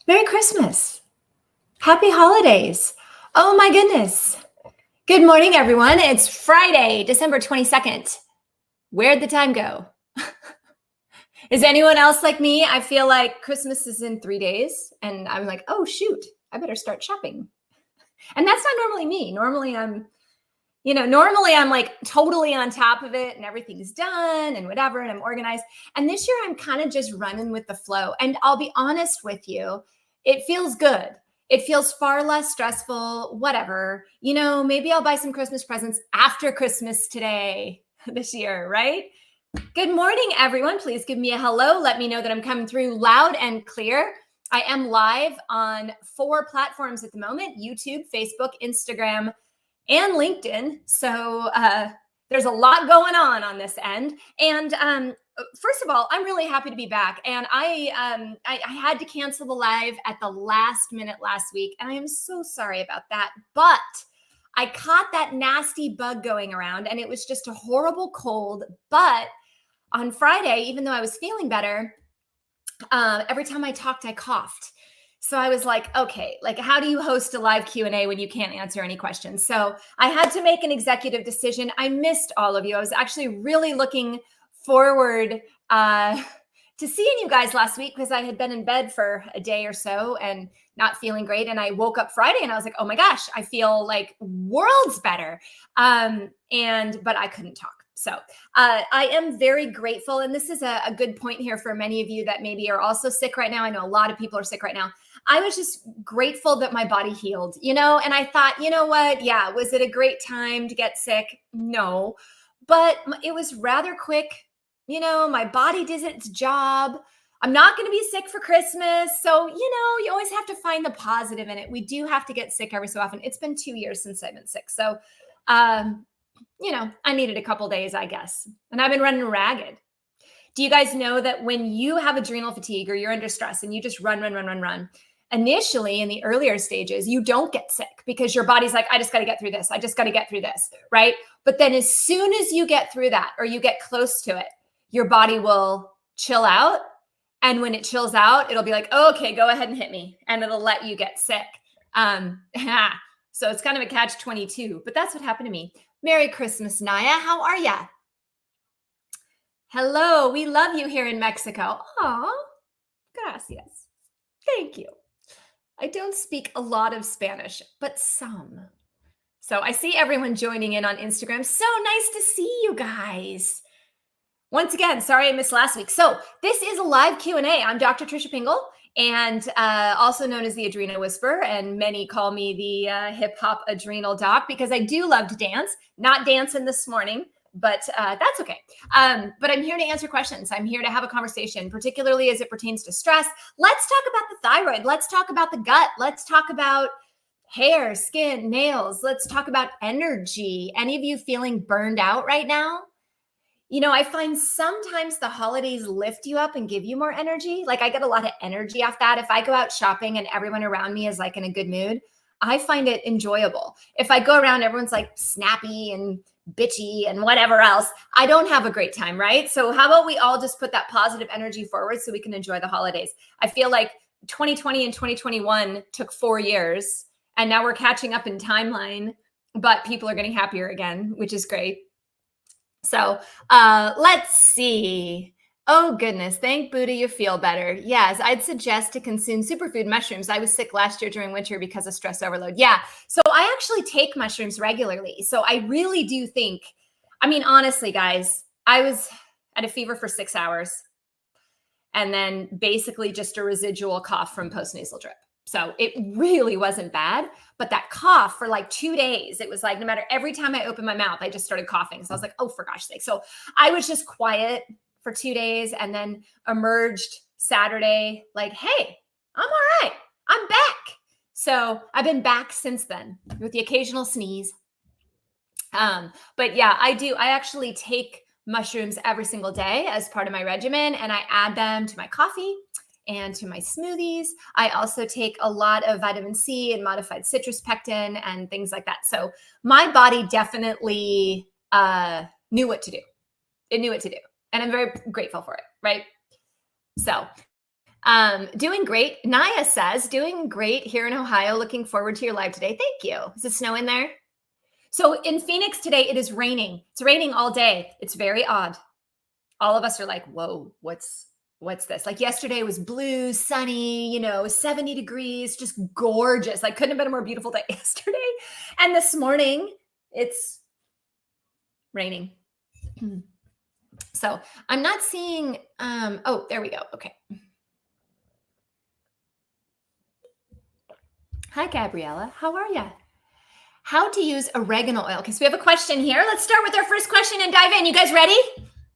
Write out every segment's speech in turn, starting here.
Merry Christmas. Happy holidays. Oh my goodness. Good morning, everyone. It's Friday, December 22nd. Where'd the time go? Is anyone else like me? I feel like Christmas is in 3 days, and I'm like, oh, shoot, I better start shopping. And that's not normally me. Normally I'm like totally on top of it and everything's done and whatever, and I'm organized. And this year I'm kind of just running with the flow. And I'll be honest with you, it feels good. It feels far less stressful, whatever. Maybe I'll buy some Christmas presents after Christmas today this year, right? Good morning, everyone. Please give me a hello. Let me know that I'm coming through loud and clear. I am live on 4 platforms at the moment: YouTube, Facebook, Instagram, and LinkedIn. So there's a lot going on this end. And first of all, I'm really happy to be back. And I had to cancel the live at the last minute last week, and I am so sorry about that. But I caught that nasty bug going around, and it was just a horrible cold. But on Friday, even though I was feeling better, every time I talked, I coughed. So I was like, okay, like, how do you host a live Q&A when you can't answer any questions? So I had to make an executive decision. I missed all of you. I was actually really looking forward to seeing you guys last week, because I had been in bed for a day or so and not feeling great. And I woke up Friday and I was like, oh my gosh, I feel like worlds better. But I couldn't talk. So I am very grateful. And this is a good point here for many of you that maybe are also sick right now. I know a lot of people are sick right now. I was just grateful that my body healed, and I thought, you know what? Yeah, was it a great time to get sick? No, but it was rather quick. My body did its job. I'm not going to be sick for Christmas. So, you always have to find the positive in it. We do have to get sick every so often. It's been 2 years since I've been sick. So, I needed a couple days, I guess. And I've been running ragged. Do you guys know that when you have adrenal fatigue or you're under stress and you just run, initially in the earlier stages, you don't get sick because your body's like, I just got to get through this. I just got to get through this, right? But then as soon as you get through that or you get close to it, your body will chill out. And when it chills out, it'll be like, oh, okay, go ahead and hit me. And it'll let you get sick. So it's kind of a catch-22, but that's what happened to me. Merry Christmas, Naya. How are ya? Hello, we love you here in Mexico. Aw, gracias. Thank you. I don't speak a lot of Spanish, but some. So I see everyone joining in on Instagram. So nice to see you guys. Once again, sorry I missed last week. So this is a live Q&A. I'm Dr. Trisha Pingel, and also known as the Adrenal Whisperer, and many call me the hip hop adrenal doc because I do love to dance. Not dancing this morning, but that's okay. But I'm here to answer questions. I'm here to have a conversation, particularly as it pertains to stress. Let's talk about the thyroid. Let's talk about the gut. Let's talk about hair, skin, nails. Let's talk about energy. Any of you feeling burned out right now? I find sometimes the holidays lift you up and give you more energy. Like, I get a lot of energy off that. If I go out shopping and everyone around me is like in a good mood, I find it enjoyable. If I go around, everyone's like snappy and bitchy and whatever else, I don't have a great time, right? So how about we all just put that positive energy forward so we can enjoy the holidays? I feel like 2020 and 2021 took 4 years, and now we're catching up in timeline, but people are getting happier again, which is great. So let's see. Oh, goodness. Thank Buddha you feel better. Yes, I'd suggest to consume superfood mushrooms. I was sick last year during winter because of stress overload. Yeah. So I actually take mushrooms regularly. So I really do think, honestly, guys, I was at a fever for 6 hours and then basically just a residual cough from postnasal drip. So it really wasn't bad, but that cough for like 2 days, it was like, no matter, every time I opened my mouth, I just started coughing. So I was like, oh, for gosh sake. So I was just quiet for 2 days and then emerged Saturday like, hey, I'm all right. I'm back. So I've been back since then with the occasional sneeze. But yeah, I actually take mushrooms every single day as part of my regimen, and I add them to my coffee and to my smoothies. I also take a lot of vitamin C and modified citrus pectin and things like that. So my body definitely knew what to do. It knew what to do. And I'm very grateful for it, right? So Doing great. Naya says, doing great here in Ohio. Looking forward to your live today. Thank you. Is it snow in there? So in Phoenix today, it is raining. It's raining all day. It's very odd. All of us are like, whoa, what's this? Like yesterday was blue, sunny, 70 degrees, just gorgeous. Like couldn't have been a more beautiful day yesterday. And this morning it's raining. So I'm not seeing, oh, there we go. Okay. Hi, Gabriella. How are you? How to use oregano oil. Okay, so we have a question here. Let's start with our first question and dive in. You guys ready?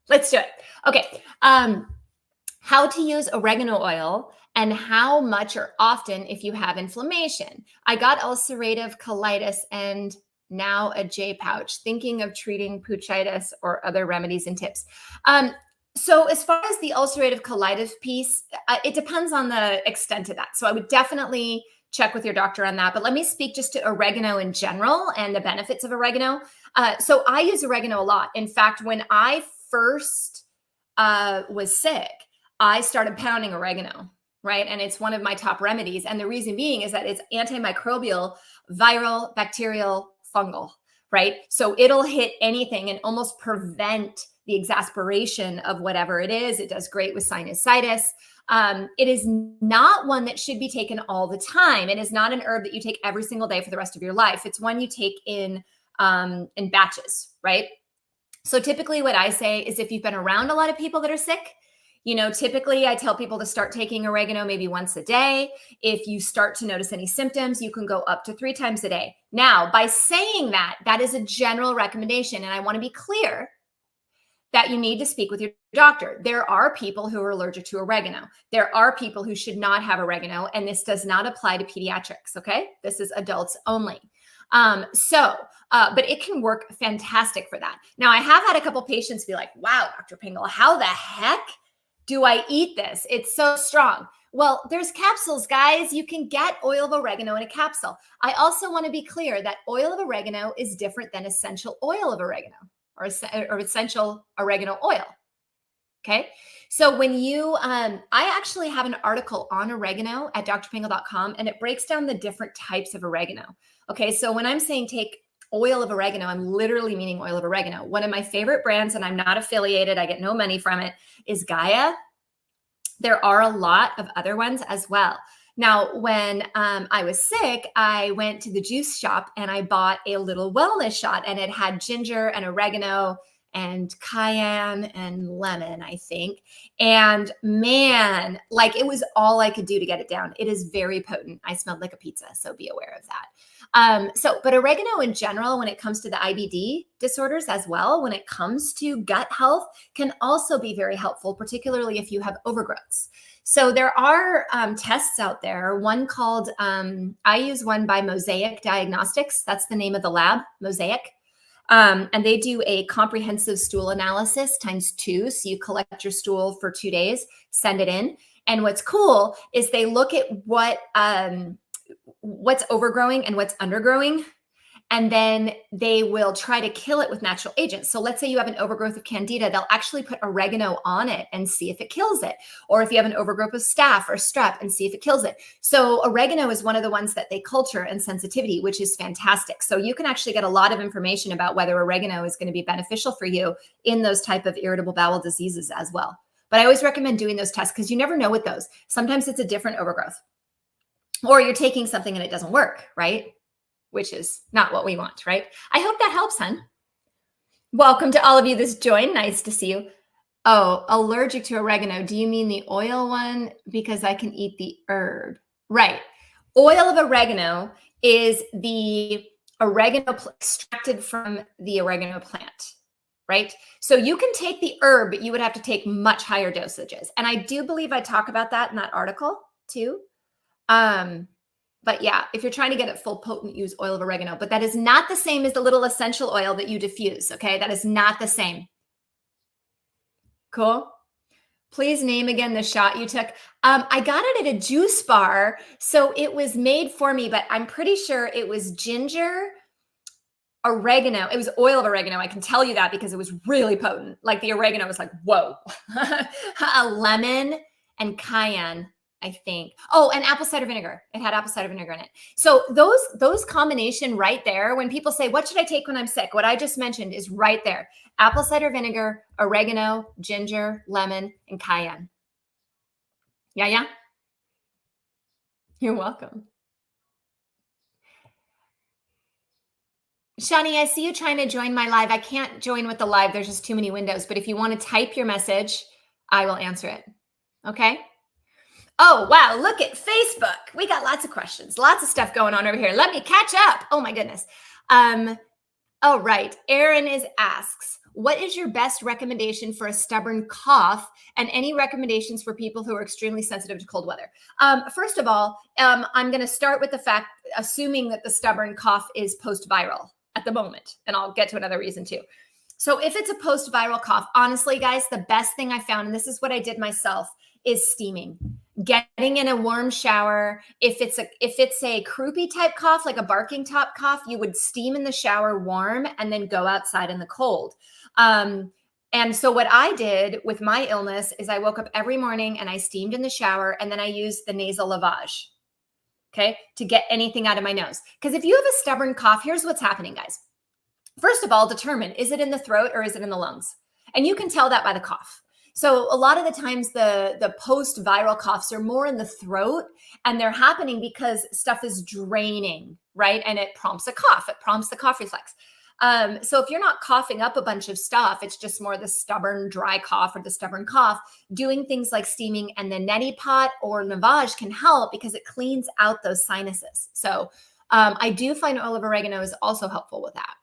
Let's do it. Okay. How to use oregano oil and how much or often if you have inflammation. I got ulcerative colitis and now a J pouch, thinking of treating pouchitis or other remedies and tips. So as far as the ulcerative colitis piece, it depends on the extent of that. So I would definitely check with your doctor on that. But let me speak just to oregano in general and the benefits of oregano. So I use oregano a lot. In fact, when I first was sick, I started pounding oregano, right? And it's one of my top remedies. And the reason being is that it's antimicrobial, viral, bacterial, fungal, right? So it'll hit anything and almost prevent the exasperation of whatever it is. It does great with sinusitis. It is not one that should be taken all the time. It is not an herb that you take every single day for the rest of your life. It's one you take in batches, right? So typically what I say is if you've been around a lot of people that are sick, typically I tell people to start taking oregano maybe once a day. If you start to notice any symptoms, you can go up to 3 times a day. Now, by saying that, that is a general recommendation. And I want to be clear that you need to speak with your doctor. There are people who are allergic to oregano. There are people who should not have oregano, and this does not apply to pediatrics, okay? This is adults only. But it can work fantastic for that. Now, I have had a couple patients be like, wow, Dr. Pingel, how the heck do I eat this? It's so strong. Well, there's capsules, guys. You can get oil of oregano in a capsule. I also want to be clear that oil of oregano is different than essential oil of oregano or essential oregano oil. Okay. So when you, I actually have an article on oregano at drpingel.com, and it breaks down the different types of oregano. Okay. So when I'm saying take oil of oregano, I'm literally meaning oil of oregano. One of my favorite brands, and I'm not affiliated, I get no money from it, is Gaia. There are a lot of other ones as well. Now, when I was sick, I went to the juice shop and I bought a little wellness shot, and it had ginger and oregano and cayenne and lemon, I think. And man, like it was all I could do to get it down. It is very potent. I smelled like a pizza, so be aware of that. But oregano in general, when it comes to the IBD disorders as well, when it comes to gut health, can also be very helpful, particularly if you have overgrowths. So there are tests out there, one called, I use one by Mosaic Diagnostics. That's the name of the lab, Mosaic. And they do a comprehensive stool analysis ×2. So you collect your stool for 2 days, send it in. And what's cool is they look at what's overgrowing and what's undergrowing. And then they will try to kill it with natural agents. So let's say you have an overgrowth of candida, they'll actually put oregano on it and see if it kills it. Or if you have an overgrowth of staph or strep, and see if it kills it. So oregano is one of the ones that they culture and sensitivity, which is fantastic. So you can actually get a lot of information about whether oregano is going to be beneficial for you in those type of irritable bowel diseases as well. But I always recommend doing those tests because you never know with those. Sometimes it's a different overgrowth. Or you're taking something and it doesn't work, right? Which is not what we want, right? I hope that helps, hun. Welcome to all of you that's joined. Nice to see you. Oh, allergic to oregano. Do you mean the oil one? Because I can eat the herb. Right. Oil of oregano is the oregano extracted from the oregano plant, right? So you can take the herb, but you would have to take much higher dosages. And I do believe I talk about that in that article too. But yeah, if you're trying to get it full potent, use oil of oregano. But that is not the same as the little essential oil that you diffuse, okay? That is not the same. Cool? Please name again the shot you took. I got it at a juice bar, so it was made for me, but I'm pretty sure it was ginger, oregano. It was oil of oregano. I can tell you that because it was really potent. Like the oregano was like, whoa. A lemon and cayenne. I think. Oh, and apple cider vinegar. It had apple cider vinegar in it. So those combination right there, when people say, what should I take when I'm sick? What I just mentioned is right there. Apple cider vinegar, oregano, ginger, lemon, and cayenne. Yeah, yeah. You're welcome. Shani, I see you trying to join my live. I can't join with the live. There's just too many windows. But if you want to type your message, I will answer it. Okay? Oh, wow. Look at Facebook. We got lots of questions, lots of stuff going on over here. Let me catch up. Oh, my goodness. Oh, right. Aaron asks, what is your best recommendation for a stubborn cough, and any recommendations for people who are extremely sensitive to cold weather? First of all, I'm going to start with the fact, assuming that the stubborn cough is post-viral at the moment, and I'll get to another reason too. So if it's a post-viral cough, honestly, guys, the best thing I found, and this is what I did myself, is steaming. Getting in a warm shower. If it's a croupy type cough, like a barking top cough, you would steam in the shower warm and then go outside in the cold. And so what I did with my illness is I woke up every morning and I steamed in the shower, and then I used the nasal lavage, okay, to get anything out of my nose. Because if you have a stubborn cough, here's what's happening, guys. First of all, determine, is it in the throat or is it in the lungs? And you can tell that by the cough. So a lot of the times the post-viral coughs are more in the throat, and they're happening because stuff is draining, right? And it prompts a cough. It prompts the cough reflex. So if you're not coughing up a bunch of stuff, it's just more the stubborn dry cough or the stubborn cough, doing things like steaming and the neti pot or lavage can help because it cleans out those sinuses. So I do find oil of oregano is also helpful with that.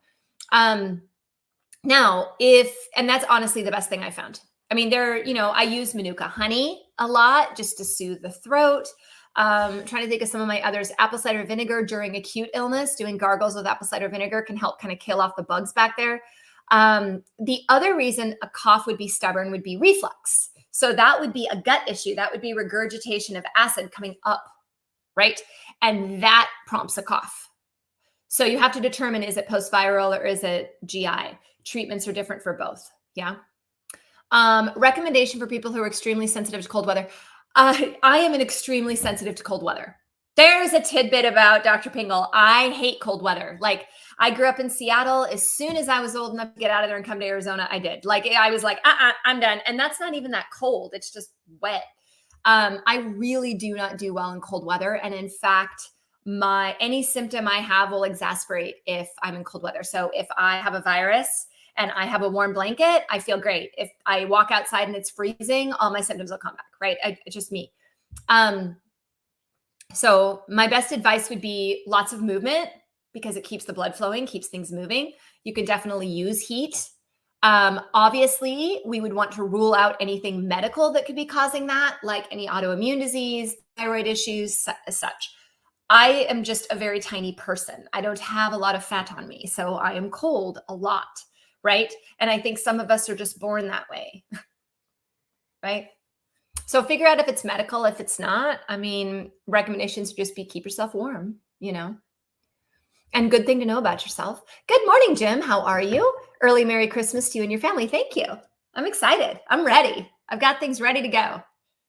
Now, and that's honestly the best thing I found. I mean, I use Manuka honey a lot just to soothe the throat. Trying to think of some of my others. Apple cider vinegar during acute illness, doing gargles with apple cider vinegar can help kind of kill off the bugs back there. The other reason a cough would be stubborn would be reflux. So that would be a gut issue. That would be regurgitation of acid coming up, right? And that prompts a cough. So you have to determine, is it post-viral or is it GI? Treatments are different for both. Yeah. Recommendation for people who are extremely sensitive to cold weather. I am extremely sensitive to cold weather. There's a tidbit about Dr. Pingel. I hate cold weather. Like, I grew up in Seattle. As soon as I was old enough to get out of there and come to Arizona, I did. Like, I was like, I'm done. And that's not even that cold. It's just wet. I really do not do well in cold weather. And in fact, any symptom I have will exasperate if I'm in cold weather. So if I have a virus and I have a warm blanket, I feel great. If I walk outside and it's freezing, all my symptoms will come back, right? It's just me. So my best advice would be lots of movement because it keeps the blood flowing, keeps things moving. You can definitely use heat. Obviously, we would want to rule out anything medical that could be causing that, like any autoimmune disease, thyroid issues, such. I am just a very tiny person. I don't have a lot of fat on me, so I am cold a lot. Right? And I think some of us are just born that way, right? So figure out if it's medical. If it's not, I mean, recommendations would just be keep yourself warm, and good thing to know about yourself. Good morning, Jim. How are you? Early Merry Christmas to you and your family. Thank you. I'm excited. I'm ready. I've got things ready to go.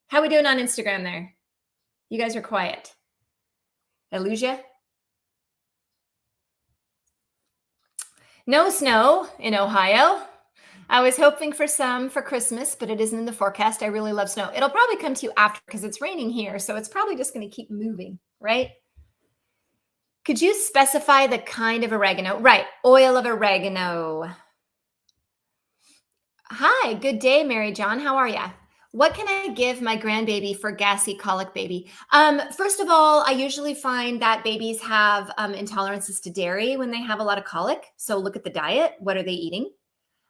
How we doing on Instagram there? You guys are quiet. Did I lose you? No snow in Ohio. I was hoping for some for Christmas, but it isn't in the forecast. I really love snow. It'll probably come to you after because it's raining here. So it's probably just going to keep moving, right? Could you specify the kind of oregano? Right. Oil of oregano. Hi. Good day, Mary John. How are you? What can I give my grandbaby for gassy colic baby? First of all, I usually find that babies have intolerances to dairy when they have a lot of colic. So look at the diet. What are they eating?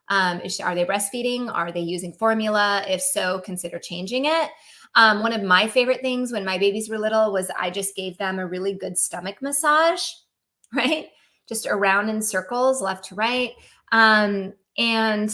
Are they breastfeeding? Are they using formula? If so, consider changing it. One of my favorite things when my babies were little was I just gave them a really good stomach massage, right? Just around in circles, left to right. And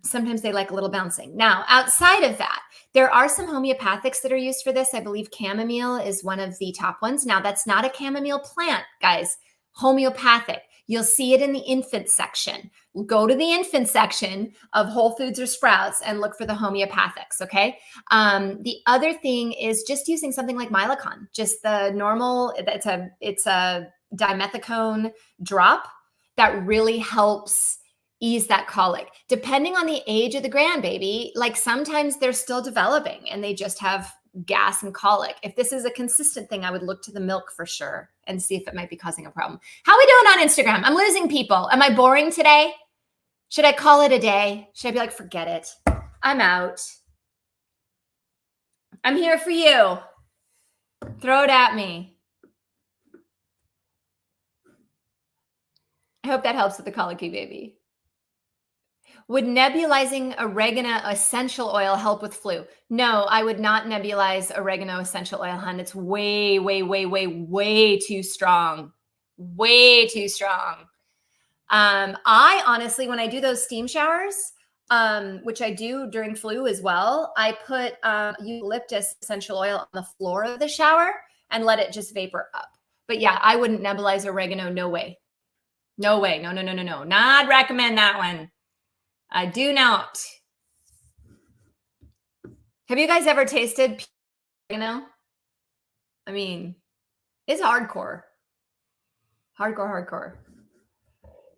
sometimes they like a little bouncing. Now, outside of that, there are some homeopathics that are used for this. I believe chamomile is one of the top ones. Now, that's not a chamomile plant, guys. Homeopathic. You'll see it in the infant section. Go to the infant section of Whole Foods or Sprouts and look for the homeopathics, okay? The other thing is just using something like Milacon, just the normal, it's a dimethicone drop that really helps ease that colic. Depending on the age of the grandbaby, like sometimes they're still developing and they just have gas and colic. If this is a consistent thing, I would look to the milk for sure and see if it might be causing a problem. How are we doing on Instagram? I'm losing people. Am I boring today? Should I call it a day? Should I be like, forget it? I'm out. I'm here for you. Throw it at me. I hope that helps with the colicky baby. Would nebulizing oregano essential oil help with flu? No, I would not nebulize oregano essential oil, hun. It's way, way, way, way, way too strong. Way too strong. I honestly, when I do those steam showers, which I do during flu as well, I put eucalyptus essential oil on the floor of the shower and let it just vapor up. But yeah, I wouldn't nebulize oregano. No way. No way. No, no, no, no, no. Not recommend that one. I do not. Have you guys ever tasted oregano? I mean, it's hardcore. Hardcore, hardcore.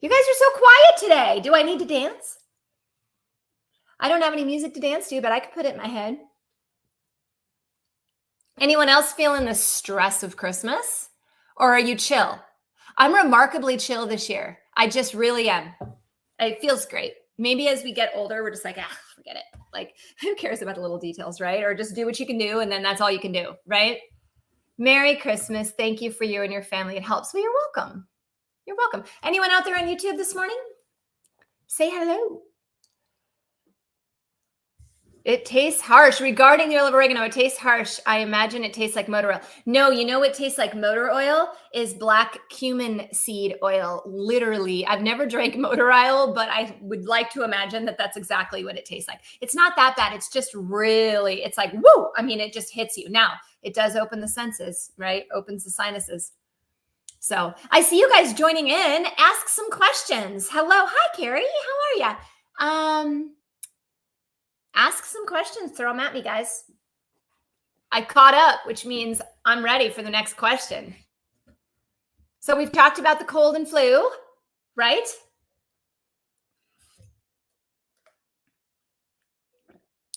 You guys are so quiet today. Do I need to dance? I don't have any music to dance to, but I could put it in my head. Anyone else feeling the stress of Christmas? Or are you chill? I'm remarkably chill this year. I just really am. It feels great. Maybe as we get older, we're just like, forget it. Like, who cares about the little details, right? Or just do what you can do, and then that's all you can do, right? Merry Christmas. Thank you for you and your family. It helps. Well, you're welcome. You're welcome. Anyone out there on YouTube this morning? Say hello. It tastes harsh. Regarding the oil of oregano, it tastes harsh. I imagine it tastes like motor oil. No, you know what tastes like motor oil is black cumin seed oil. Literally, I've never drank motor oil, but I would like to imagine that that's exactly what it tastes like. It's not that bad. It's just really, it's like, woo. I mean, it just hits you. Now, it does open the senses, right? Opens the sinuses. So I see you guys joining in. Ask some questions. Hello. Hi, Carrie. How are you? Ask some questions. Throw them at me, guys. I caught up, which means I'm ready for the next question. So we've talked about the cold and flu, right?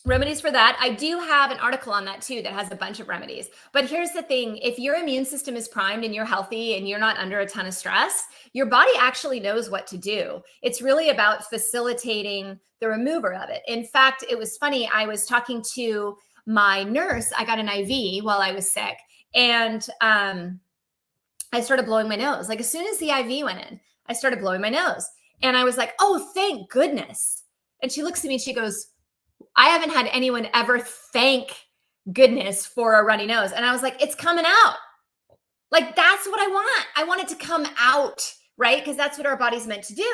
Remedies for that. I do have an article on that too that has a bunch of remedies. But here's the thing. If your immune system is primed and you're healthy and you're not under a ton of stress, your body actually knows what to do. It's really about facilitating the remover of it. In fact, it was funny. I was talking to my nurse. I got an IV while I was sick. And I started blowing my nose. Like as soon as the IV went in, I started blowing my nose. And I was like, oh, thank goodness. And she looks at me and she goes, I haven't had anyone ever thank goodness for a runny nose. And I was like, it's coming out. Like, that's what I want. I want it to come out, right? Because that's what our body's meant to do.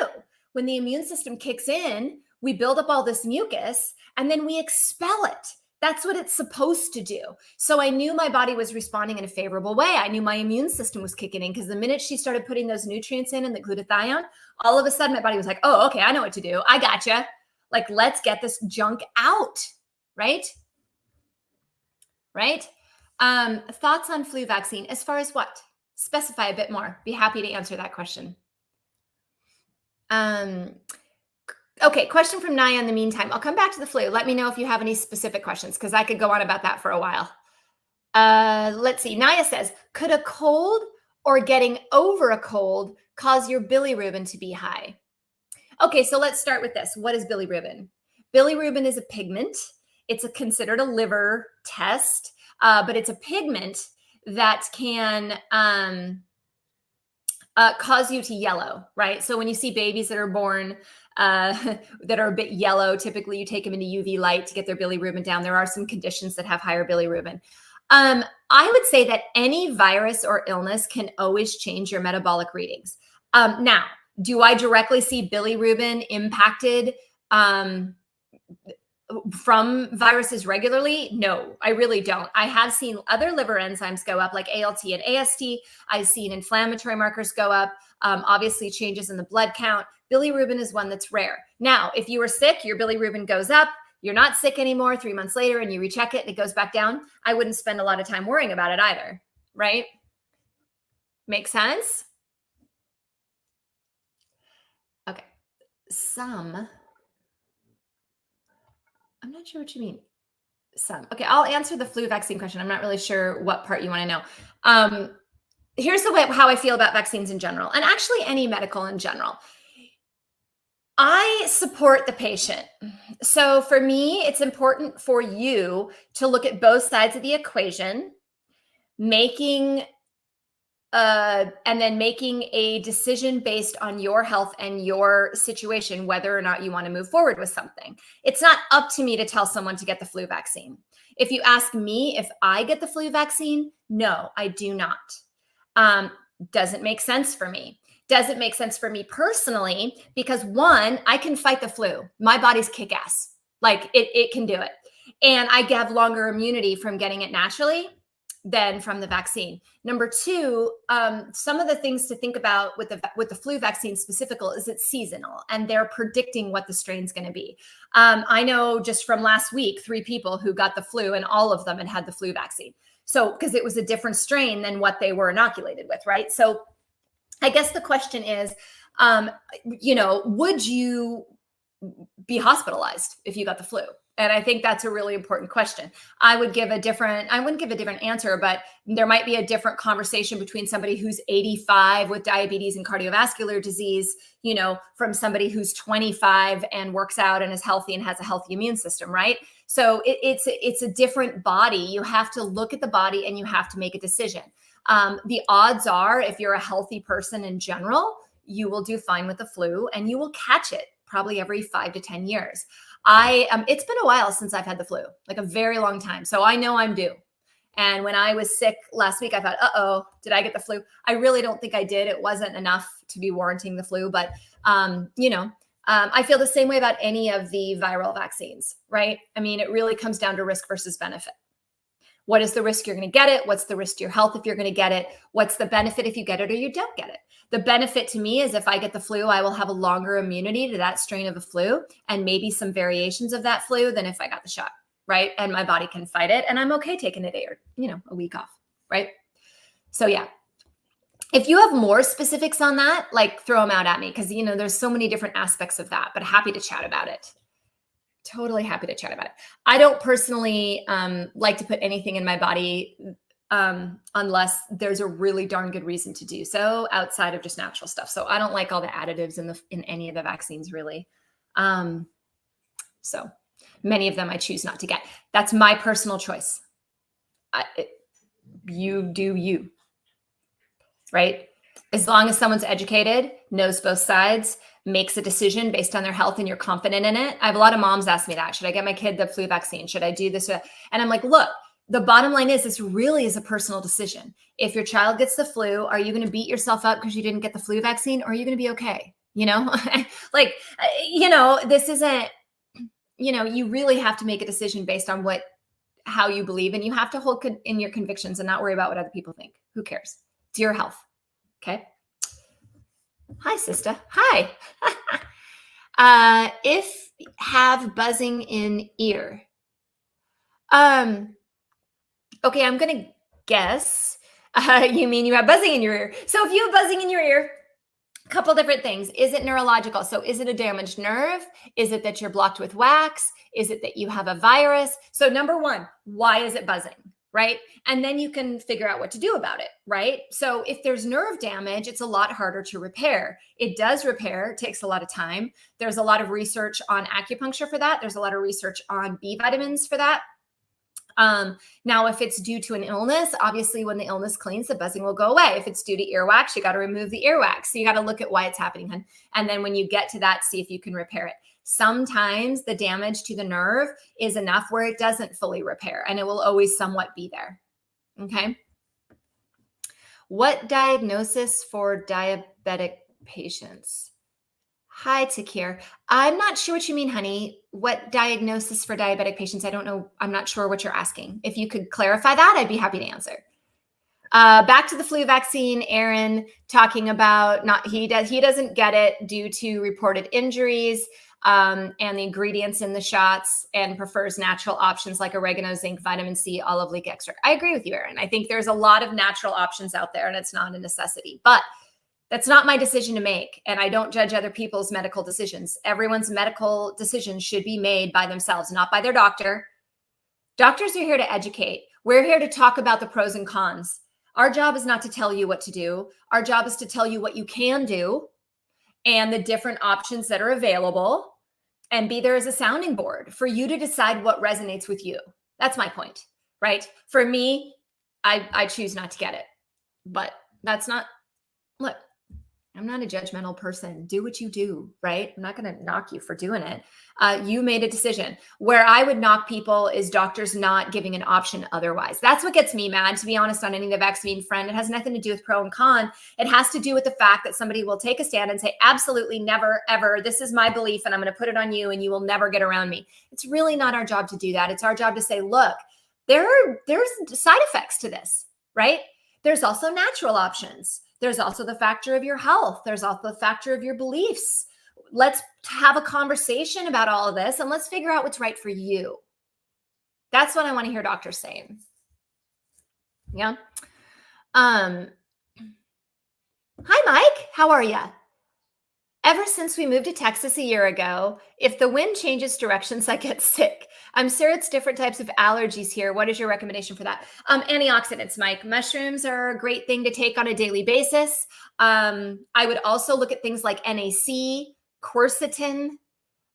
When the immune system kicks in, we build up all this mucus and then we expel it. That's what it's supposed to do. So I knew my body was responding in a favorable way. I knew my immune system was kicking in because the minute she started putting those nutrients in and the glutathione, all of a sudden my body was like, oh, okay, I know what to do. I gotcha. Like, let's get this junk out, right? Right? Thoughts on flu vaccine as far as what? Specify a bit more. Be happy to answer that question. Okay, question from Naya in the meantime. I'll come back to the flu. Let me know if you have any specific questions because I could go on about that for a while. Let's see. Naya says, could a cold or getting over a cold cause your bilirubin to be high? Okay, so let's start with this. What is bilirubin? Bilirubin is a pigment. It's considered a liver test, but it's a pigment that can cause you to yellow, right? So when you see babies that are born that are a bit yellow, typically you take them into UV light to get their bilirubin down. There are some conditions that have higher bilirubin. I would say that any virus or illness can always change your metabolic readings. Now, do I directly see bilirubin impacted from viruses regularly? No, I really don't. I have seen other liver enzymes go up, like ALT and AST. I've seen inflammatory markers go up, obviously changes in the blood count. Bilirubin is one that's rare. Now, if you were sick, your bilirubin goes up, you're not sick anymore 3 months later, and you recheck it and it goes back down, I wouldn't spend a lot of time worrying about it either, right? Make sense? Okay. I'm not sure what you mean. Okay, I'll answer the flu vaccine question. I'm not really sure what part you want to know. Here's the way how I feel about vaccines in general, and actually any medical in general. I support the patient. So for me, it's important for you to look at both sides of the equation, and then making a decision based on your health and your situation, whether or not you want to move forward with something. It's not up to me to tell someone to get the flu vaccine. If you ask me if I get the flu vaccine, no, I do not. Doesn't make sense for me. Doesn't make sense for me personally because one, I can fight the flu. My body's kick-ass. Like it can do it. And I have longer immunity from getting it naturally than from the vaccine. Number two, some of the things to think about with the flu vaccine specifically is it's seasonal and they're predicting what the strain's going to be. I know just from last week, 3 people who got the flu and all of them had the flu vaccine. So, because it was a different strain than what they were inoculated with, right? So I guess the question is, would you be hospitalized if you got the flu? And I think that's a really important question. I wouldn't give a different answer, but there might be a different conversation between somebody who's 85 with diabetes and cardiovascular disease, from somebody who's 25 and works out and is healthy and has a healthy immune system, right? So it's a different body. You have to look at the body and you have to make a decision. The odds are, if you're a healthy person in general, you will do fine with the flu and you will catch it probably every 5 to 10 years. It's been a while since I've had the flu, like a very long time. So I know I'm due. And when I was sick last week, I thought, did I get the flu? I really don't think I did. It wasn't enough to be warranting the flu, but I feel the same way about any of the viral vaccines, right? I mean, it really comes down to risk versus benefit. What is the risk you're going to get it? What's the risk to your health if you're going to get it? What's the benefit if you get it or you don't get it? The benefit to me is if I get the flu, I will have a longer immunity to that strain of the flu and maybe some variations of that flu than if I got the shot, right? And my body can fight it and I'm okay taking a day or, a week off, right? So yeah. If you have more specifics on that, like throw them out at me because, there's so many different aspects of that, but happy to chat about it. Totally happy to chat about it. I don't personally like to put anything in my body unless there's a really darn good reason to do so outside of just natural stuff. So I don't like all the additives in any of the vaccines really. So many of them I choose not to get. That's my personal choice. You do you, right? As long as someone's educated, knows both sides, makes a decision based on their health and you're confident in it. I have a lot of moms ask me that. Should I get my kid the flu vaccine? Should I do this? And I'm like, look, the bottom line is this really is a personal decision. If your child gets the flu, are you going to beat yourself up because you didn't get the flu vaccine? Or are you going to be okay? This isn't, you really have to make a decision based on how you believe, and you have to hold in your convictions and not worry about what other people think. Who cares? It's your health. Okay. Hi, sister. Hi. If have buzzing in ear. Okay, I'm going to guess you mean you have buzzing in your ear. So if you have buzzing in your ear, a couple different things. Is it neurological? So is it a damaged nerve? Is it that you're blocked with wax? Is it that you have a virus? So number one, why is it buzzing? Right? And then you can figure out what to do about it, right? So if there's nerve damage, it's a lot harder to repair. It does repair, it takes a lot of time. There's a lot of research on acupuncture for that. There's a lot of research on B vitamins for that. Now, if it's due to an illness, obviously when the illness cleans, the buzzing will go away. If it's due to earwax, you got to remove the earwax. So you got to look at why it's happening, hun. And then when you get to that, see if you can repair it. Sometimes the damage to the nerve is enough where it doesn't fully repair and it will always somewhat be there. Okay. What diagnosis for diabetic patients? Hi, Takir. I'm not sure what you mean, honey. What diagnosis for diabetic patients? I don't know. I'm not sure what you're asking. If you could clarify that, I'd be happy to answer. Back to the flu vaccine, Aaron talking about he doesn't get it due to reported injuries and the ingredients in the shots, and prefers natural options like oregano, zinc, vitamin C, olive leaf extract. I agree with you, Aaron. I think there's a lot of natural options out there, and it's not a necessity. But that's not my decision to make, and I don't judge other people's medical decisions. Everyone's medical decisions should be made by themselves, not by their doctor. Doctors are here to educate. We're here to talk about the pros and cons. Our job is not to tell you what to do. Our job is to tell you what you can do and the different options that are available, and be there as a sounding board for you to decide what resonates with you. That's my point, right? For me, I choose not to get it, but that's not, look, I'm not a judgmental person. Do what you do, right? I'm not going to knock you for doing it. You made a decision. Where I would knock people is doctors not giving an option otherwise. That's what gets me mad, to be honest, on any of the vaccine front. It has nothing to do with pro and con. It has to do with the fact that somebody will take a stand and say, absolutely never, ever, this is my belief and I'm going to put it on you and you will never get around me. It's really not our job to do that. It's our job to say, look, there's side effects to this, right? There's also natural options. There's also the factor of your health. There's also the factor of your beliefs. Let's have a conversation about all of this and let's figure out what's right for you. That's what I want to hear doctors saying. Yeah. Hi, Mike. How are you? Ever since we moved to Texas a year ago, if the wind changes directions, I get sick. I'm sure it's different types of allergies here. What is your recommendation for that? Antioxidants, Mike. Mushrooms are a great thing to take on a daily basis. I would also look at things like NAC, quercetin,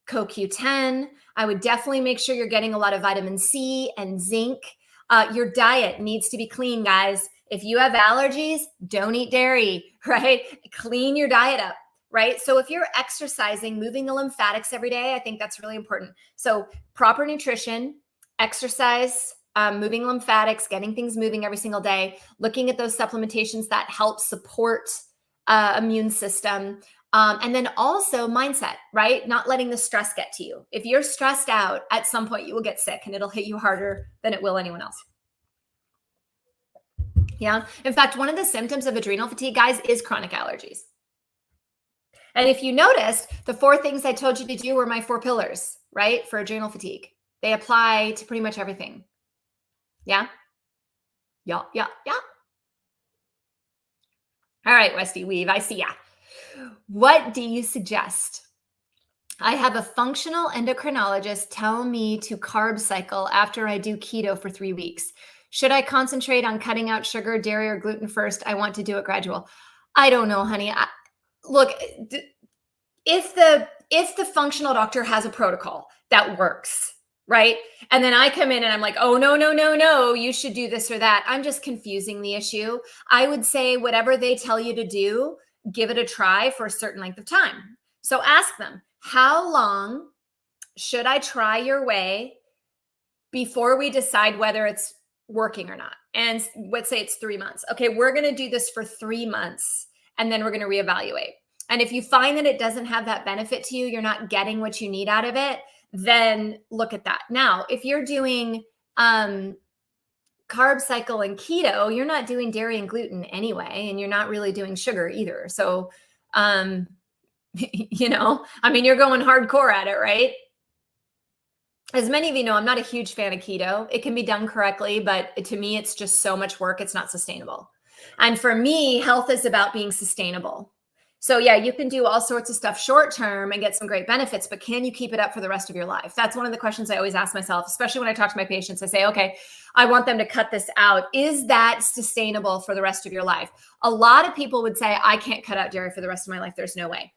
CoQ10. I would definitely make sure you're getting a lot of vitamin C and zinc. Your diet needs to be clean, guys. If you have allergies, don't eat dairy, right? Clean your diet up. Right? So if you're exercising, moving the lymphatics every day, I think that's really important. So proper nutrition, exercise, moving lymphatics, getting things moving every single day, looking at those supplementations that help support immune system. And then also mindset, right? Not letting the stress get to you. If you're stressed out, at some point you will get sick and it'll hit you harder than it will anyone else. Yeah. In fact, one of the symptoms of adrenal fatigue, guys, is chronic allergies. And if you noticed, the 4 things I told you to do were my 4 pillars, right? For adrenal fatigue. They apply to pretty much everything. Yeah? Yeah. All right, Westy Weave, I see ya. What do you suggest? I have a functional endocrinologist tell me to carb cycle after I do keto for 3 weeks. Should I concentrate on cutting out sugar, dairy, or gluten first? I want to do it gradual. I don't know, honey. Look, if the functional doctor has a protocol that works, right? And then I come in and I'm like, oh, no, you should do this or that. I'm just confusing the issue. I would say whatever they tell you to do, give it a try for a certain length of time. So ask them, how long should I try your way before we decide whether it's working or not? And let's say it's 3 months. Okay, we're going to do this for 3 months and then we're going to reevaluate. And if you find that it doesn't have that benefit to you, you're not getting what you need out of it, then look at that. Now, if you're doing carb cycle and keto, you're not doing dairy and gluten anyway, and you're not really doing sugar either. So, you're going hardcore at it, right? As many of you know, I'm not a huge fan of keto. It can be done correctly, but to me, it's just so much work. It's not sustainable. And for me, health is about being sustainable. So yeah, you can do all sorts of stuff short term and get some great benefits, but can you keep it up for the rest of your life? That's one of the questions I always ask myself, especially when I talk to my patients. I say, okay, I want them to cut this out. Is that sustainable for the rest of your life? A lot of people would say, I can't cut out dairy for the rest of my life. There's no way.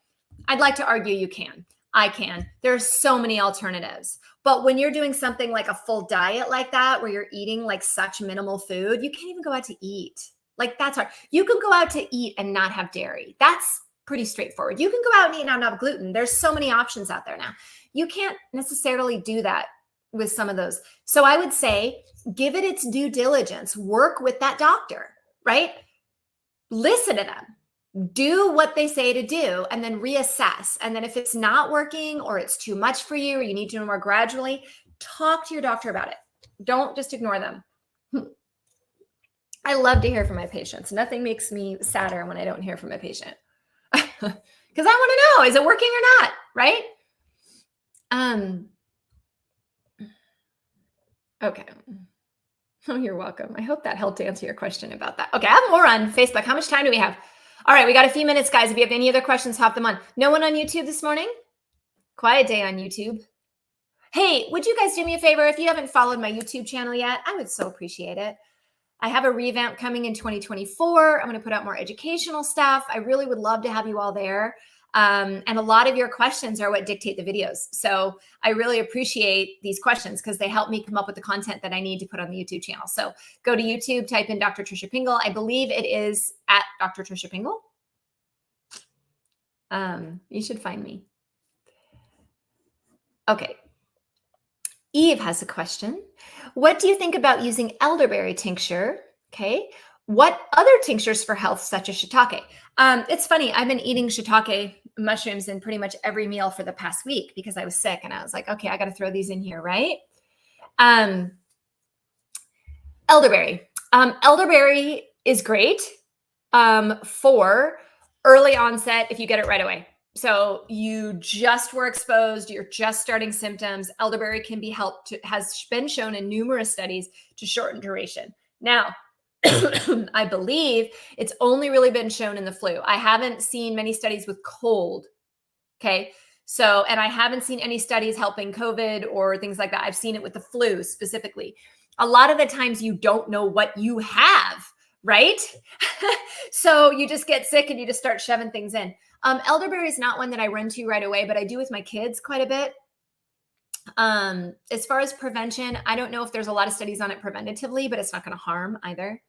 I'd like to argue you can. I can. There's so many alternatives. But when you're doing something like a full diet like that, where you're eating like such minimal food, you can't even go out to eat. Like that's hard. You can go out to eat and not have dairy. That's pretty straightforward. You can go out and eat and not have gluten. There's so many options out there now. You can't necessarily do that with some of those. So I would say, give it its due diligence. Work with that doctor, right? Listen to them. do what they say to do and then reassess. And then if it's not working or it's too much for you or you need to know more gradually, talk to your doctor about it. Don't just ignore them. I love to hear from my patients. Nothing makes me sadder when I don't hear from a patient. Because I want to know, is it working or not? Right? Okay. Oh, you're welcome. I hope that helped answer your question about that. Okay, I have more on Facebook. How much time do we have? All right, we got a few minutes, guys. If you have any other questions, hop them on. No one on YouTube this morning? Quiet day on YouTube. Hey, would you guys do me a favor? If you haven't followed my YouTube channel yet, I would so appreciate it. I have a revamp coming in 2024. I'm going to put out more educational stuff. I really would love to have you all there. And a lot of your questions are what dictate the videos. So I really appreciate these questions because they help me come up with the content that I need to put on the YouTube channel. So go to YouTube, type in Dr. Trisha Pingel. I believe it is at Dr. Trisha Pingel. You should find me. Okay. Eve has a question. What do you think about using elderberry tincture? Okay. What other tinctures for health, such as shiitake? It's funny. I've been eating shiitake mushrooms in pretty much every meal for the past week because I was sick and I was like, okay, I got to throw these in here, right? Elderberry. Elderberry is great for early onset if you get it right away. So you just were exposed, you're just starting symptoms. Elderberry can be has been shown in numerous studies to shorten duration. Now, I believe it's only really been shown in the flu. I haven't seen many studies with cold. Okay. So, and I haven't seen any studies helping COVID or things like that. I've seen it with the flu specifically. A lot of the times you don't know what you have, right? So you just get sick and you just start shoving things in. Elderberry is not one that I run to right away, but I do with my kids quite a bit. As far as prevention, I don't know if there's a lot of studies on it preventatively, but it's not going to harm either.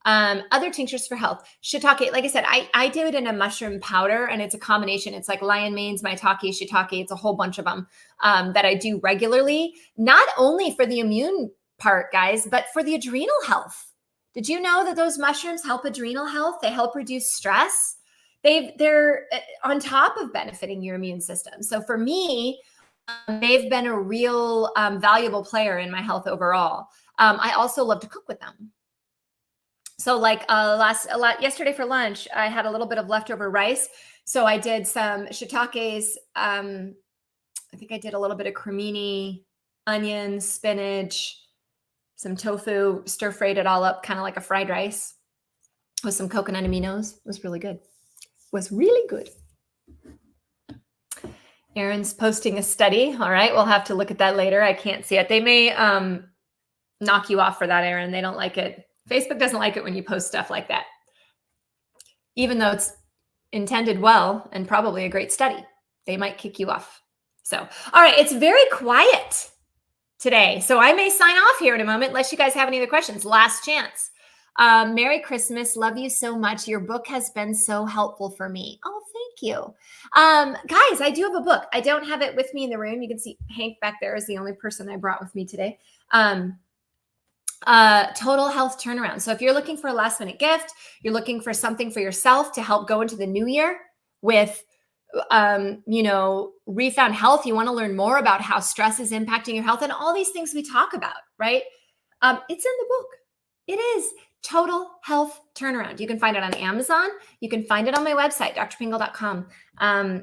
Other tinctures for health. Shiitake, like I said, I do it in a mushroom powder and it's a combination. It's like lion manes, maitake, shiitake. It's a whole bunch of them that I do regularly, not only for the immune part, guys, but for the adrenal health. Did you know that those mushrooms help adrenal health? They help reduce stress. They're on top of benefiting your immune system. So for me, they've been a real valuable player in my health overall. I also love to cook with them. So like yesterday for lunch, I had a little bit of leftover rice. So I did some shiitakes. I think I did a little bit of cremini, onions, spinach, some tofu, stir-fried it all up, kind of like a fried rice with some coconut aminos. It was really good. Was really good. Erin's posting a study. All right, we'll have to look at that later. I can't see it. They may knock you off for that, Erin. They don't like it. Facebook doesn't like it when you post stuff like that, even though it's intended well and probably a great study. They might kick you off. So, all right, it's very quiet today. So I may sign off here in a moment unless you guys have any other questions. Last chance. Merry Christmas. Love you so much. Your book has been so helpful for me. Oh, thank you. Guys, I do have a book. I don't have it with me in the room. You can see Hank back there is the only person I brought with me today. Total Health Turnaround. So if you're looking for a last minute gift, you're looking for something for yourself to help go into the new year with, refound health. You want to learn more about how stress is impacting your health and all these things we talk about, right? It's in the book. It is Total Health Turnaround. You can find it on Amazon. You can find it on my website, drpingel.com.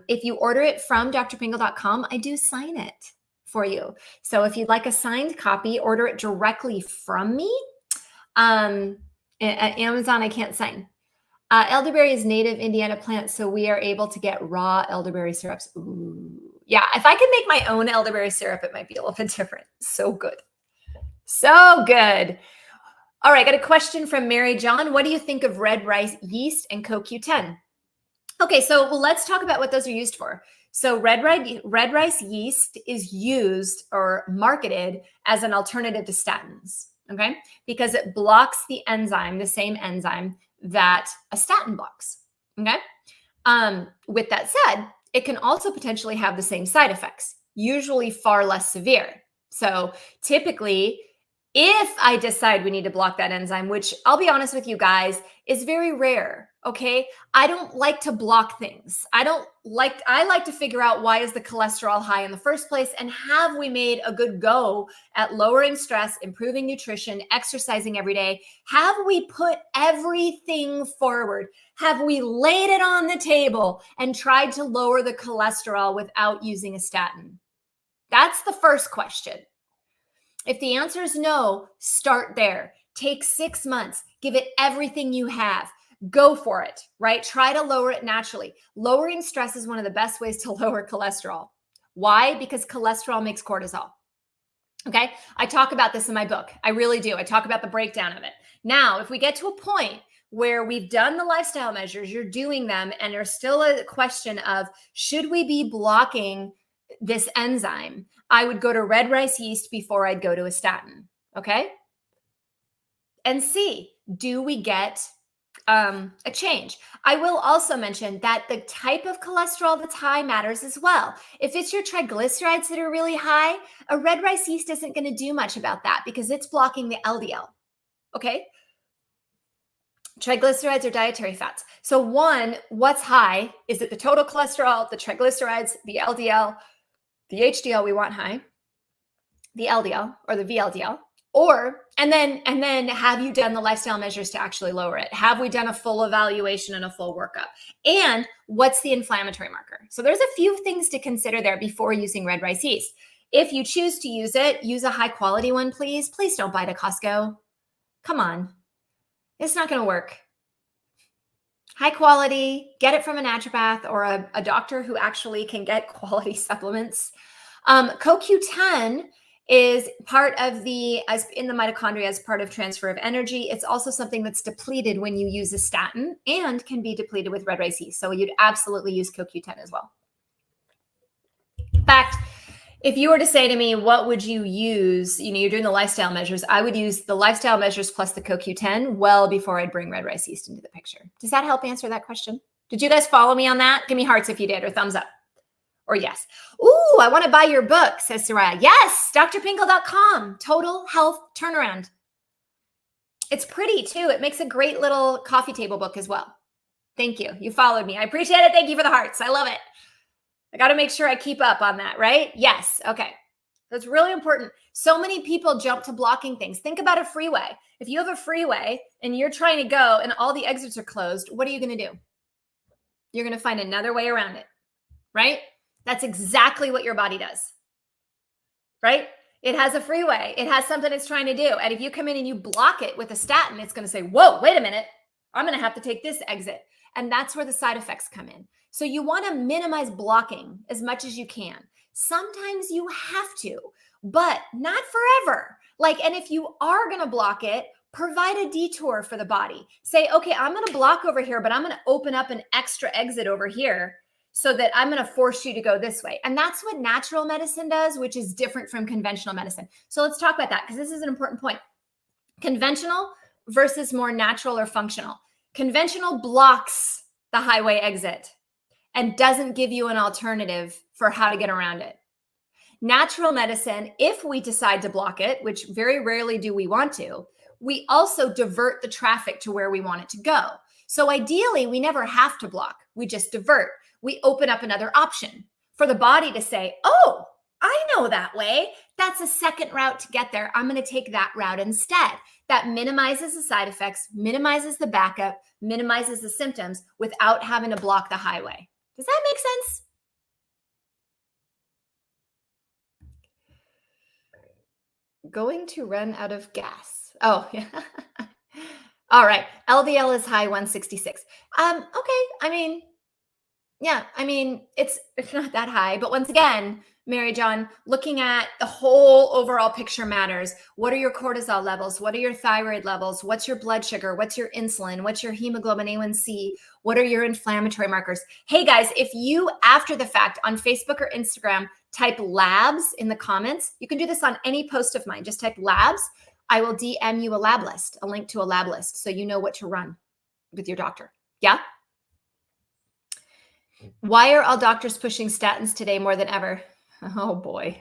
If you order it from drpingel.com, I do sign it for you. So if you'd like a signed copy, order it directly from me. At Amazon, I can't sign. Elderberry is native Indiana plant, so we are able to get raw elderberry syrups. Ooh. Yeah, if I could make my own elderberry syrup, it might be a little bit different. So good. So good. All right, got a question from Mary John. What do you think of red rice yeast and CoQ10? Okay, so let's talk about what those are used for. So red rice yeast is used or marketed as an alternative to statins, okay? Because it blocks the enzyme, the same enzyme that a statin blocks, okay? With that said, it can also potentially have the same side effects, usually far less severe. So typically, If I decide we need to block that enzyme, which I'll be honest with you guys, is very rare. Okay. I don't like to block things. I like to figure out why is the cholesterol high in the first place, and have we made a good go at lowering stress, improving nutrition, exercising every day? Have we put everything forward? Have we laid it on the table and tried to lower the cholesterol without using a statin? That's the first question. If the answer is no, start there. Take 6 months, give it everything you have. Go for it, right? Try to lower it naturally. Lowering stress is one of the best ways to lower cholesterol. Why? Because cholesterol makes cortisol. Okay. I talk about this in my book. I really do. I talk about the breakdown of it. Now, if we get to a point where we've done the lifestyle measures, you're doing them, and there's still a question of should we be blocking this enzyme, I would go to red rice yeast before I'd go to a statin. Okay. And see, do we get a change? I will also mention that the type of cholesterol that's high matters as well. If it's your triglycerides that are really high, a red rice yeast isn't going to do much about that because it's blocking the LDL. Okay. Triglycerides are dietary fats. So one, what's high? Is it the total cholesterol, the triglycerides, the LDL, the HDL we want high, the LDL or the VLDL? Or, and then have you done the lifestyle measures to actually lower it? Have we done a full evaluation and a full workup? And what's the inflammatory marker? So there's a few things to consider there before using red rice yeast. If you choose to use it, use a high quality one, please. Please don't buy it at Costco. Come on. It's not going to work. High quality, get it from a naturopath or a doctor who actually can get quality supplements. CoQ10 is part of as in the mitochondria as part of transfer of energy. It's also something that's depleted when you use a statin and can be depleted with red rice yeast. So you'd absolutely use CoQ10 as well. In fact, if you were to say to me, what would you use? You're doing the lifestyle measures. I would use the lifestyle measures plus the CoQ10 well before I'd bring red rice yeast into the picture. Does that help answer that question? Did you guys follow me on that? Give me hearts if you did, or thumbs up. Or yes. Ooh, I want to buy your book, says Soraya. Yes, drpingel.com. Total Health Turnaround. It's pretty too. It makes a great little coffee table book as well. Thank you. You followed me. I appreciate it. Thank you for the hearts. I love it. I got to make sure I keep up on that, right? Yes. Okay. That's really important. So many people jump to blocking things. Think about a freeway. If you have a freeway and you're trying to go and all the exits are closed, what are you going to do? You're going to find another way around it, right? That's exactly what your body does, right? It has a freeway. It has something it's trying to do. And if you come in and you block it with a statin, it's going to say, whoa, wait a minute. I'm going to have to take this exit. And that's where the side effects come in. So you want to minimize blocking as much as you can. Sometimes you have to, but not forever. And if you are going to block it, provide a detour for the body. Say, okay, I'm going to block over here, but I'm going to open up an extra exit over here so that I'm going to force you to go this way. And that's what natural medicine does, which is different from conventional medicine. So let's talk about that because this is an important point. Conventional versus more natural or functional. Conventional blocks the highway exit and doesn't give you an alternative for how to get around it. Natural medicine, if we decide to block it, which very rarely do we want to, we also divert the traffic to where we want it to go. So ideally, we never have to block. We just divert. We open up another option for the body to say, oh, I know that way. That's a second route to get there. I'm going to take that route instead. That minimizes the side effects, minimizes the backup, minimizes the symptoms without having to block the highway. Does that make sense? Going to run out of gas. Oh, yeah. All right. LDL is high, 166. Okay. It's not that high, but once again, Mary John, looking at the whole overall picture matters. What are your cortisol levels? What are your thyroid levels? What's your blood sugar? What's your insulin? What's your hemoglobin A1C? What are your inflammatory markers? Hey guys, if you, after the fact on Facebook or Instagram, type labs in the comments, you can do this on any post of mine. Just type labs. I will DM you a lab list, a link to a lab list, so you know what to run with your doctor. Yeah? Why are all doctors pushing statins today more than ever? Oh boy.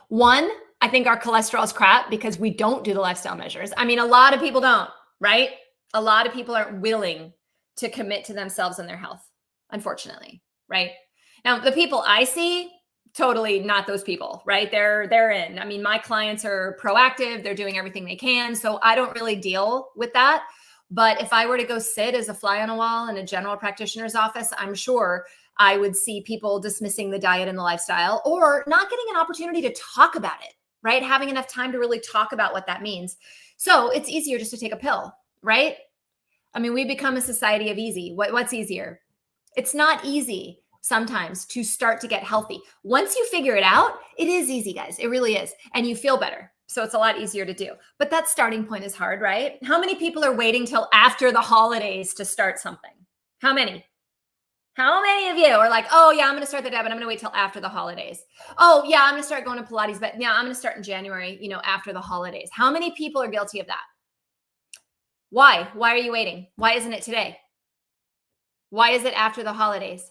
One, I think our cholesterol is crap because we don't do the lifestyle measures. I mean, a lot of people don't, right? A lot of people aren't willing to commit to themselves and their health, unfortunately, right? Now, the people I see, totally not those people, right? They're in. I mean, my clients are proactive, they're doing everything they can, so I don't really deal with that. But if I were to go sit as a fly on a wall in a general practitioner's office, I'm sure I would see people dismissing the diet and the lifestyle or not getting an opportunity to talk about it, right? Having enough time to really talk about what that means. So it's easier just to take a pill, right? I mean, we become a society of easy. What's easier? It's not easy sometimes to start to get healthy. Once you figure it out, it is easy, guys. It really is. And you feel better. So it's a lot easier to do. But that starting point is hard, right? How many people are waiting till after the holidays to start something? How many? How many of you are like, oh, yeah, I'm going to start the diet, but I'm going to wait till after the holidays? Oh, yeah, I'm going to start going to Pilates, but yeah, I'm going to start in January, after the holidays. How many people are guilty of that? Why? Why are you waiting? Why isn't it today? Why is it after the holidays?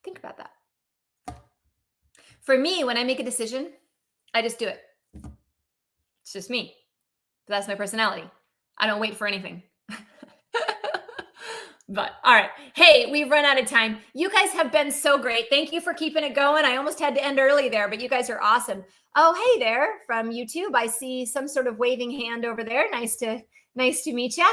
Think about that. For me, when I make a decision, I just do it. It's just me. That's my personality. I don't wait for anything. But all right. Hey, we've run out of time. You guys have been so great. Thank you for keeping it going. I almost had to end early there, but you guys are awesome. Oh, hey there from YouTube. I see some sort of waving hand over there. Nice to meet you.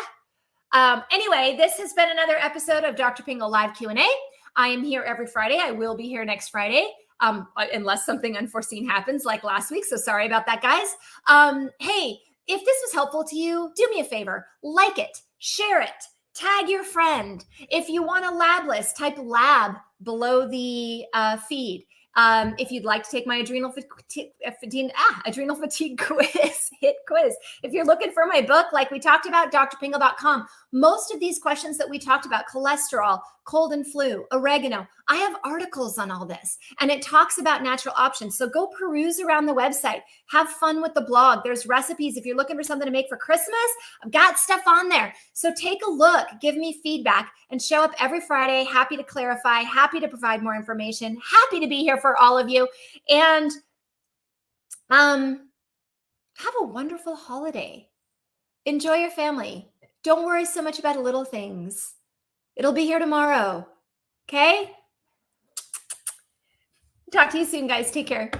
Anyway, this has been another episode of Dr. Pingel Live Q&A. I am here every Friday. I will be here next Friday, unless something unforeseen happens like last week. So sorry about that, guys. Hey, if this was helpful to you, do me a favor. Like it, share it, tag your friend. If you want a lab list, type lab below the feed. If you'd like to take my adrenal fatigue quiz, hit quiz. If you're looking for my book, like we talked about, drpingel.com, most of these questions that we talked about, cholesterol, cold and flu, oregano, I have articles on all this, and it talks about natural options. So go peruse around the website, have fun with the blog. There's recipes. If you're looking for something to make for Christmas, I've got stuff on there. So take a look, give me feedback, and show up every Friday. Happy to clarify, happy to provide more information, happy to be here for all of you. And have a wonderful holiday. Enjoy your family. Don't worry so much about little things. It'll be here tomorrow. Okay? Talk to you soon, guys. Take care.